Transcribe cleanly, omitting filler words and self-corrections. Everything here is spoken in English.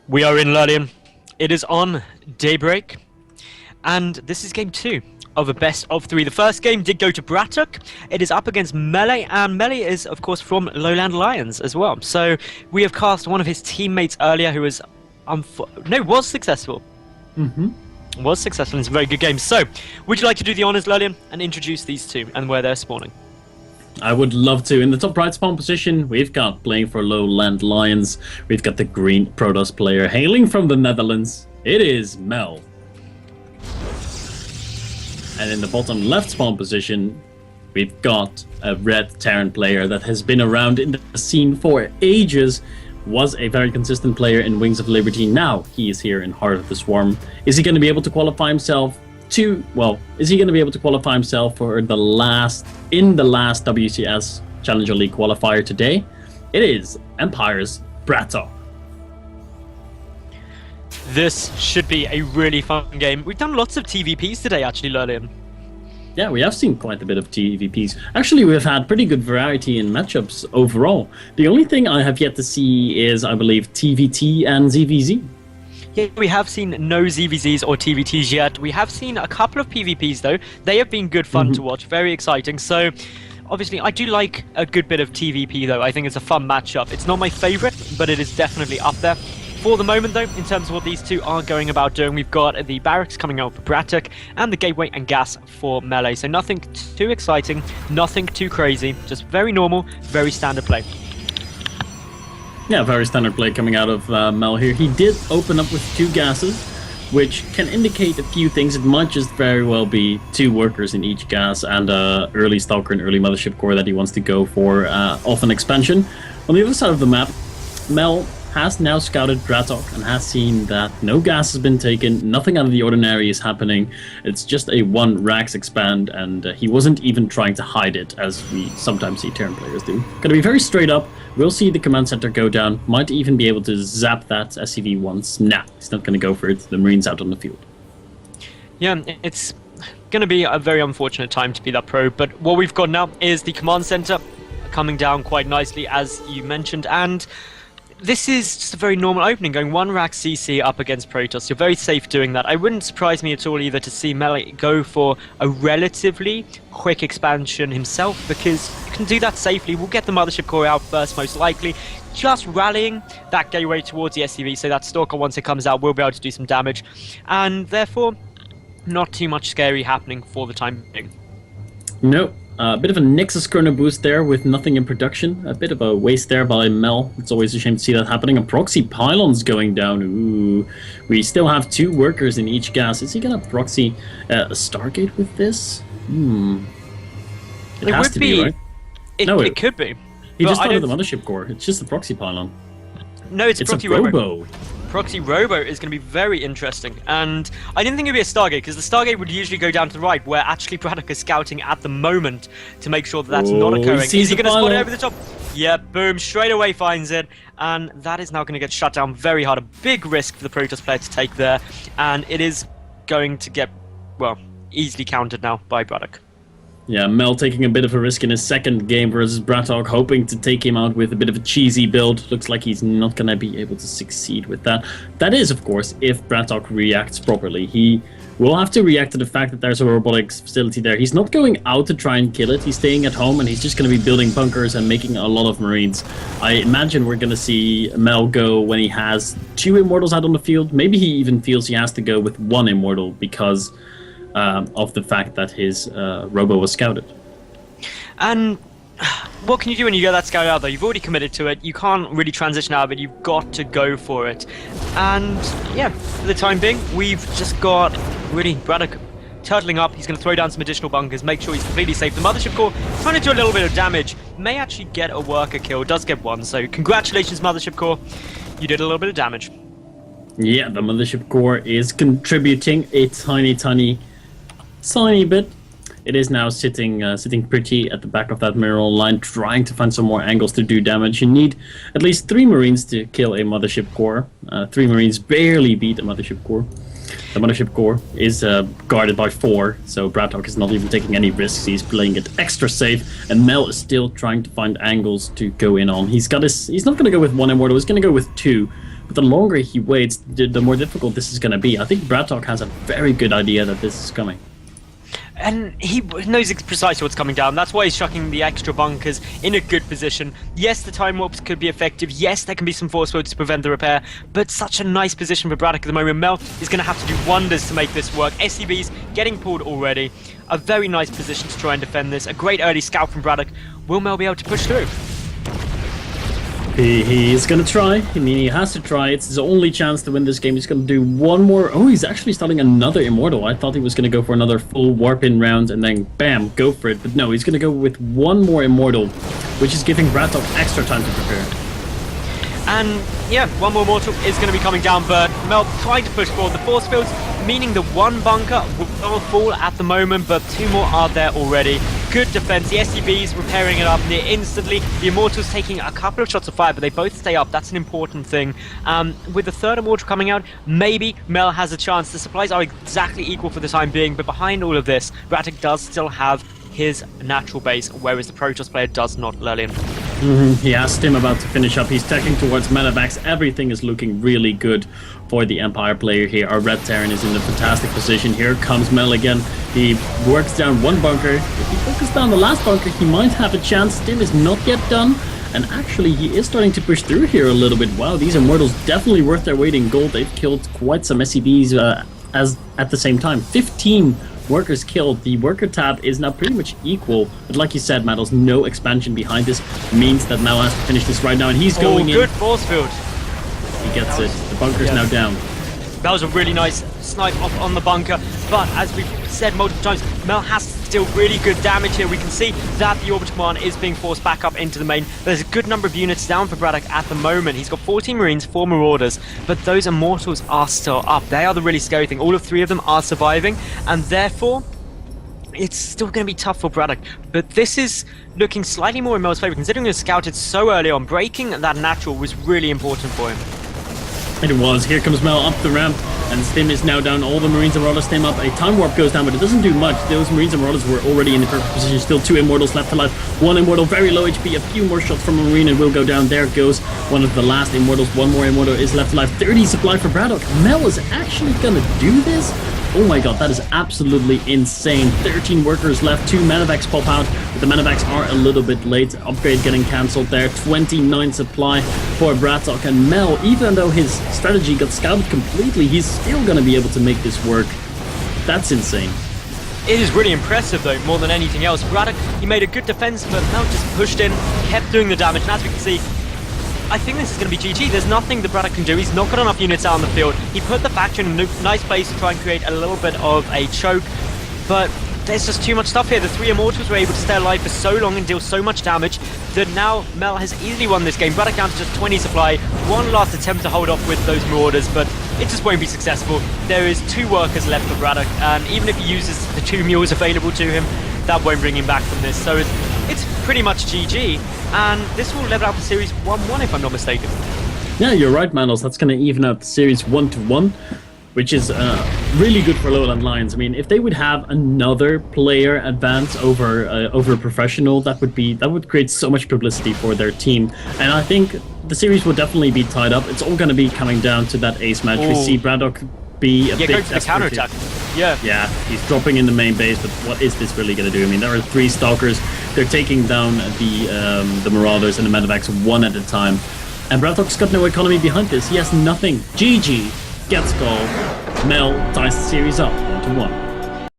We are in Lurlian. It is on daybreak, and this is game 2 of a best of 3. The first game did go to Bratok. It is up against Melle, and Melle is, of course, from Lowland Lions as well. So we have cast one of his teammates earlier who was was successful. Was successful. It's a very good game. So, would you like to do the honors, Lurlian, and introduce these two and where they're spawning? I would love to. In the top right spawn position, we've got, playing for Lowland Lions, we've got the green Protoss player hailing from the Netherlands. It is Melle. And in the bottom left spawn position, we've got a red Terran player that has been around in the scene for ages, was a very consistent player in Wings of Liberty. Now he is here in Heart of the Swarm. Is he going to be able to qualify himself is he going to be able to qualify himself for the last WCS Challenger League qualifier today? It is Empire's Bratok. This should be a really fun game. We've done lots of TVPs today, actually, Lurlian. Yeah, we have seen quite a bit of TVPs. Actually, we've had pretty good variety in matchups overall. The only thing I have yet to see is, I believe, TVT and ZVZ. Yeah, we have seen no ZVZs or TVTs yet. We have seen a couple of PvPs, though. They have been good fun to watch, very exciting. So, obviously, I do like a good bit of TVP, though. I think it's a fun matchup. It's not my favorite, but it is definitely up there. For the moment, though, in terms of what these two are going about doing, we've got the barracks coming out for Bratok and the gateway and gas for Melle. So nothing too exciting, nothing too crazy, just very normal, very standard play. Yeah, very standard play coming out of Melle here. He did open up with 2 gases, which can indicate a few things. It might just very well be 2 workers in each gas and early Stalker and early Mothership Core that he wants to go for off an expansion. On the other side of the map, Melle has now scouted Bratok and has seen that no gas has been taken, nothing out of the ordinary is happening. It's just a 1 Rax expand, and he wasn't even trying to hide it, as we sometimes see Terran players do. Gonna be very straight up. We'll see the command center go down. Might even be able to zap that SCV once. Nah, he's not gonna go for it. The Marine's out on the field. Yeah, it's gonna be a very unfortunate time to be that pro, but what we've got now is the command center coming down quite nicely, as you mentioned, and this is just a very normal opening, going 1 Rax CC up against Protoss. You're very safe doing that. I wouldn't surprise me at all either to see Melle go for a relatively quick expansion himself, because you can do that safely. We'll get the Mothership Core out first, most likely. Just rallying that gateway towards the SCV, so that Stalker, once it comes out, will be able to do some damage. And therefore, not too much scary happening for the time being. No. A bit of a Nexus Chrono boost there with nothing in production. A bit of a waste there by Melle. It's always a shame to see that happening. A proxy pylon's going down. Ooh. We still have 2 workers in each gas. Is he going to proxy a Stargate with this? It has to be, right? It could be. He just started the Mothership Core. It's just a proxy pylon. No, it's a robo. Proxy Robo is going to be very interesting, and I didn't think it would be a Stargate, because the Stargate would usually go down to the right, where actually Bratok is scouting at the moment to make sure that that's not occurring. Is he going to spot it over the top? Yeah, boom, straight away finds it, and that is now going to get shut down very hard. A big risk for the Protoss player to take there, and it is going to get, well, easily countered now by Bratok. Yeah, Melle taking a bit of a risk in his second game versus Bratok, hoping to take him out with a bit of a cheesy build. Looks like he's not going to be able to succeed with that. That is, of course, if Bratok reacts properly. He will have to react to the fact that there's a robotics facility there. He's not going out to try and kill it. He's staying at home, and he's just going to be building bunkers and making a lot of Marines. I imagine we're going to see Melle go when he has 2 Immortals out on the field. Maybe he even feels he has to go with 1 Immortal because of the fact that his robo was scouted. And what can you do when you get that scout out, though? You've already committed to it. You can't really transition out of it. You've got to go for it. And yeah, for the time being, we've just got really Bratok turtling up. He's going to throw down some additional bunkers, make sure he's completely safe. The Mothership Core trying to do a little bit of damage. May actually get a worker kill. Does get 1. So congratulations, Mothership Core. You did a little bit of damage. Yeah, the Mothership Core is contributing a tiny bit. It is now sitting pretty at the back of that mineral line, trying to find some more angles to do damage. You need at least 3 Marines to kill a Mothership Core. 3 Marines barely beat a Mothership Core. The Mothership Core is guarded by 4, so Bratok is not even taking any risks. He's playing it extra safe, and Melle is still trying to find angles to go in on. He's not going to go with 1 Immortal, he's going to go with 2. but the longer he waits, the more difficult this is going to be. I think Bratok has a very good idea that this is coming. And he knows precisely what's coming down. That's why he's chucking the extra bunkers in a good position. Yes, the time warps could be effective. Yes, there can be some force fields to prevent the repair. But such a nice position for Bratok at the moment. Melle is going to have to do wonders to make this work. SCV's getting pulled already. A very nice position to try and defend this. A great early scout from Bratok. Will Melle be able to push through? He is going to try. I mean, he has to try. It's his only chance to win this game. He's going to do one more. Oh, he's actually starting another Immortal. I thought he was going to go for another full warp-in round and then, bam, go for it. But no, he's going to go with one more Immortal, which is giving Bratok extra time to prepare. And yeah, one more Immortal is going to be coming down, but Melle trying to push forward the force fields, meaning the one bunker will fall at the moment, but two more are there already. Good defense. The SCVs repairing it up near instantly. The Immortals taking a couple of shots of fire, but they both stay up. That's an important thing. With the third Immortal coming out, maybe Melle has a chance. The supplies are exactly equal for the time being, but behind all of this, Bratok does still have his natural base, whereas the Protoss player does not, Lillian. He asked him about to finish up. He's teching towards Medevacs. Everything is looking really good for the Empire player here. Our Red Terran is in a fantastic position. Here comes Melle again. He works down one bunker. If he focuses down the last bunker, he might have a chance. Stim is not yet done. And actually, he is starting to push through here a little bit. Wow, these Immortals definitely worth their weight in gold. They've killed quite some SCVs as at the same time. 15 workers killed. The worker tab is now pretty much equal, but like you said, Mattles, no expansion behind this means that Melle has to finish this right now, and he's going in. Good force field. He gets it. The bunker's now down. That was a really nice snipe off on the bunker, but as we've said multiple times, Melle has to deal really good damage here. We can see that the Orbital Command is being forced back up into the main. There's a good number of units down for Bratok at the moment. He's got 14 Marines, 4 Marauders, but those Immortals are still up. They are the really scary thing. All of 3 of them are surviving, and therefore, it's still going to be tough for Bratok. But this is looking slightly more in Melle's favor, considering he was scouted so early on. Breaking that natural was really important for him. And it was. Here comes Melle up the ramp, and Stim is now down. All the Marines and Marauders stim up. A time warp goes down, but it doesn't do much. Those Marines and Marauders were already in the perfect position. Still 2 Immortals left alive. 1 Immortal, very low HP. A few more shots from a Marine and will go down. There goes one of the last Immortals. 1 more Immortal is left alive. 30 supply for Bratok. Melle is actually gonna do this? Oh my god, that is absolutely insane. 13 workers left, 2 Medevacs pop out, but the Medevacs are a little bit late. Upgrade getting cancelled there. 29 supply for Bratok, and Melle, even though his strategy got scouted completely, he's still gonna be able to make this work. That's insane. It is really impressive though, more than anything else. Bratok, he made a good defense, but Melle just pushed in, kept doing the damage, and as we can see, I think this is going to be GG. There's nothing that Bratok can do. He's not got enough units out on the field. He put the faction in a nice place to try and create a little bit of a choke, but there's just too much stuff here. The 3 Immortals were able to stay alive for so long and deal so much damage that now Melle has easily won this game. Bratok down to just 20 supply. One last attempt to hold off with those Marauders, but it just won't be successful. There is 2 workers left for Bratok, and even if he uses the 2 mules available to him, that won't bring him back from this. So it's pretty much GG, and this will level out the series 1-1 if I'm not mistaken. Yeah, you're right, Manos. That's going to even out the series 1-1, which is really good for Lowland Lions. I mean, if they would have another player advance over a professional, that would create so much publicity for their team. And I think the series will definitely be tied up. It's all going to be coming down to that ace match. Ooh. We see Bratok be a bit go for the counterattack. Yeah, he's dropping in the main base, but what is this really going to do? I mean, there are 3 Stalkers. They're taking down the Marauders and the Medevacs one at a time. And Bratok's got no economy behind this. He has nothing. GG gets goal. Melle ties the series up 1-1.